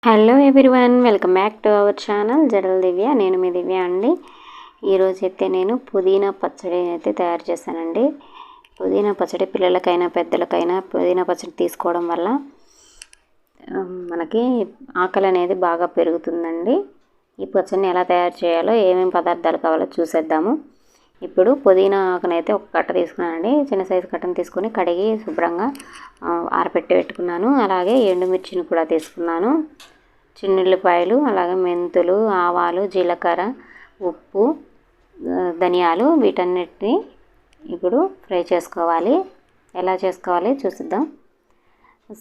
Hello everyone, welcome back to our channel Jadaladivya. నేను మీ దివ్య అండి. ఈరోజు అయితే నేను పుదీనా పచ్చడి అయితే తయారు చేశానండి. పుదీనా పచ్చడి పిల్లలకైనా పెద్దలకైనా పుదీనా పచ్చడి తీసుకోవడం వల్ల మనకి ఆకలి అనేది బాగా పెరుగుతుందండి. ఈ పచ్చడిని ఎలా తయారు చేయాలో, ఏమేమి పదార్థాలు కావాలో చూసేద్దాము. ఇప్పుడు పుదీనా ఆకునైతే ఒక కట్ట తీసుకున్నానండి. చిన్న సైజు కట్టను తీసుకొని కడిగి శుభ్రంగా పెట్టుకున్నాను. అలాగే ఎండుమిర్చిని కూడా తీసుకున్నాను. చిన్నుల్లిపాయలు, అలాగే మెంతులు, ఆవాలు, జీలకర్ర, ఉప్పు, ధనియాలు, వీటన్నిటిని ఇప్పుడు ఫ్రై చేసుకోవాలి. ఎలా చేసుకోవాలి చూసిద్దాం.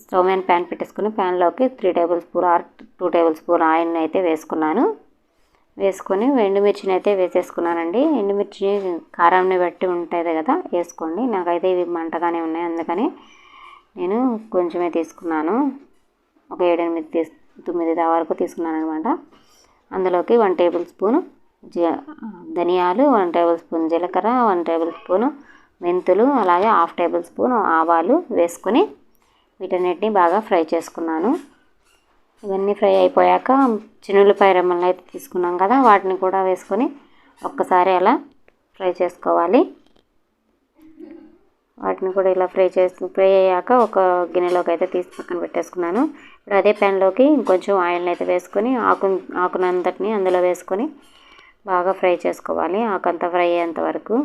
స్టవ్ మీద ప్యాన్ పెట్టేసుకుని ప్యాన్లోకి 3 table spoon or 2 table spoon ఆయిల్ని అయితే వేసుకున్నాను. వేసుకొని ఎండుమిర్చిని అయితే వేసేసుకున్నానండి. ఎండుమిర్చి కారాన్ని బట్టి ఉంటుంది కదా, వేసుకోండి. నాకైతే ఇవి మంటగానే ఉన్నాయి, అందుకని నేను కొంచెమే తీసుకున్నాను. ఒక 7-9 వరకు తీసుకున్నాను అనమాట. అందులోకి 1 టేబుల్ స్పూన్ ధనియాలు, 1 టేబుల్ స్పూన్ జీలకర్ర, 1 టేబుల్ స్పూన్ మెంతులు, అలాగే 1/2 టేబుల్ స్పూన్ ఆవాలు వేసుకొని వీటన్నిటిని బాగా ఫ్రై చేసుకున్నాను. ఇవన్నీ ఫ్రై అయిపోయాక చిన్నులపాయ రెమ్మలను అయితే తీసుకున్నాం కదా, వాటిని కూడా వేసుకొని ఒక్కసారి అలా ఫ్రై చేసుకోవాలి. వాటిని కూడా ఇలా ఫ్రై అయ్యాక ఒక గిన్నెలోకి అయితే తీసి పక్కన పెట్టేసుకున్నాను. ఇప్పుడు అదే ప్యాన్లోకి ఇంకొంచెం ఆయిల్ని అయితే వేసుకొని ఆకునంతటిని అందులో వేసుకొని బాగా ఫ్రై చేసుకోవాలి. ఆకంతా ఫ్రై అయ్యేంత వరకు.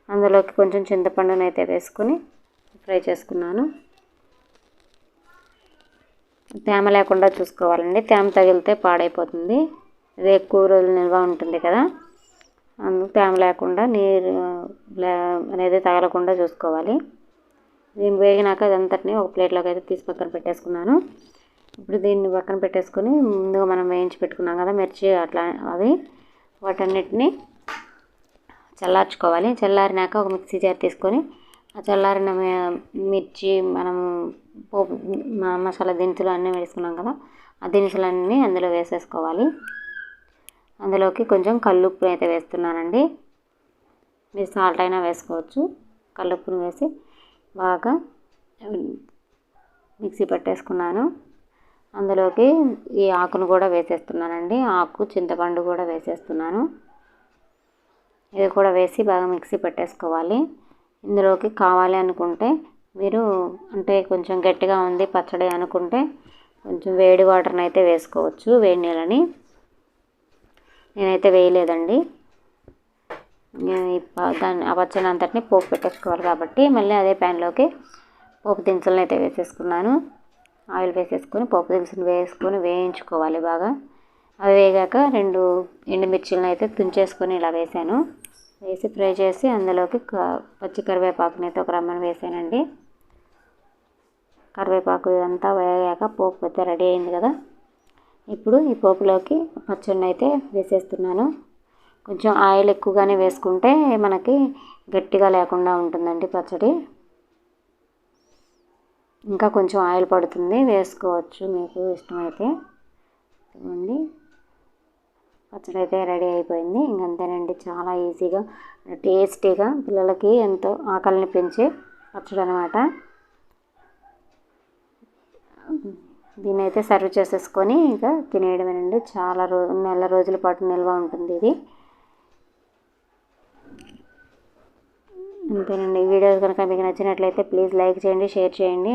అందులోకి కొంచెం చింతపండుని అయితే వేసుకొని ఫ్రై చేసుకున్నాను. తేమ లేకుండా చూసుకోవాలండి. తేమ తగిలితే పాడైపోతుంది. ఇది ఎక్కువ రోజులు నిల్వ ఉంటుంది కదా, అందుకు తేమ లేకుండా నీరు అనేది తగలకుండా చూసుకోవాలి. దీన్ని వేగినాక అదంతటిని ఒక ప్లేట్లోకి అయితే తీసి పక్కన పెట్టేసుకున్నాను. ఇప్పుడు దీన్ని పక్కన పెట్టేసుకొని ముందుగా మనం వేయించి పెట్టుకున్నాం కదా మిర్చి, వాటన్నిటిని చల్లార్చుకోవాలి. చల్లారినాక ఒక మిక్సీ జార్ తీసుకొని ఆ చల్లారిన మిర్చి, మనం పోపు మసాలా దినుసులు అన్నీ వేసుకున్నాం కదా, ఆ దినుసులన్నీ అందులో వేసేసుకోవాలి. అందులోకి కొంచెం కల్లుప్పు అయితే వేస్తున్నానండి. మీరు సాల్ట్ అయినా వేసుకోవచ్చు. కల్లుప్పును వేసి బాగా మిక్సీ పట్టేసుకున్నాను. అందులోకి ఈ ఆకును కూడా వేసేస్తున్నానండి. ఆకు, చింతపండు కూడా వేసేస్తున్నాను. ఇది కూడా వేసి బాగా మిక్సీ పట్టేసుకోవాలి. ఇందులోకి కావాలి అనుకుంటే మీరు, అంటే కొంచెం గట్టిగా ఉంది పచ్చడి అనుకుంటే కొంచెం వేడి వాటర్ని అయితే వేసుకోవచ్చు, వేడి నీళ్ళని. నేనైతే వేయలేదండి. ఆ పచ్చడి అంతటిని పోపు పెట్టేసుకోవాలి కాబట్టి మళ్ళీ అదే ప్యాన్లోకి పోపు దినుసులను అయితే వేసేసుకున్నాను. ఆయిల్ వేసేసుకొని పోపు దినుసులు వేసుకొని వేయించుకోవాలి బాగా. అవి వేగాక 2 ఎండుమిర్చిలను అయితే తుంచేసుకొని ఇలా వేసాను. వేసి ఫ్రై చేసి అందులోకి పచ్చి కరివేపాకుని అయితే ఒక రమ్మని వేసానండి. కరివేపాకు ఇదంతా వేగాక పోపు అయితే రెడీ అయింది కదా. ఇప్పుడు ఈ పోపులోకి పచ్చడిని అయితే వేసేస్తున్నాను. కొంచెం ఆయిల్ ఎక్కువగానే వేసుకుంటే మనకి గట్టిగా లేకుండా ఉంటుందండి పచ్చడి. ఇంకా కొంచెం ఆయిల్ పడుతుంది, వేసుకోవచ్చు మీకు ఇష్టమైతే. ఇవ్వండి, పచ్చడి అయితే రెడీ అయిపోయింది. ఇంకంతేనండి, చాలా ఈజీగా టేస్టీగా పిల్లలకి ఎంతో ఆకలిని పెంచే పచ్చడి అనమాట. దీన్ని అయితే సర్వ్ చేసేసుకొని ఇంకా తినేయడమేనండి. చాలా నెల రోజుల పాటు నిల్వ ఉంటుంది ఇది. అంతేనండి. ఈ వీడియో కనుక మీకు నచ్చినట్లయితే ప్లీజ్ లైక్ చేయండి, షేర్ చేయండి.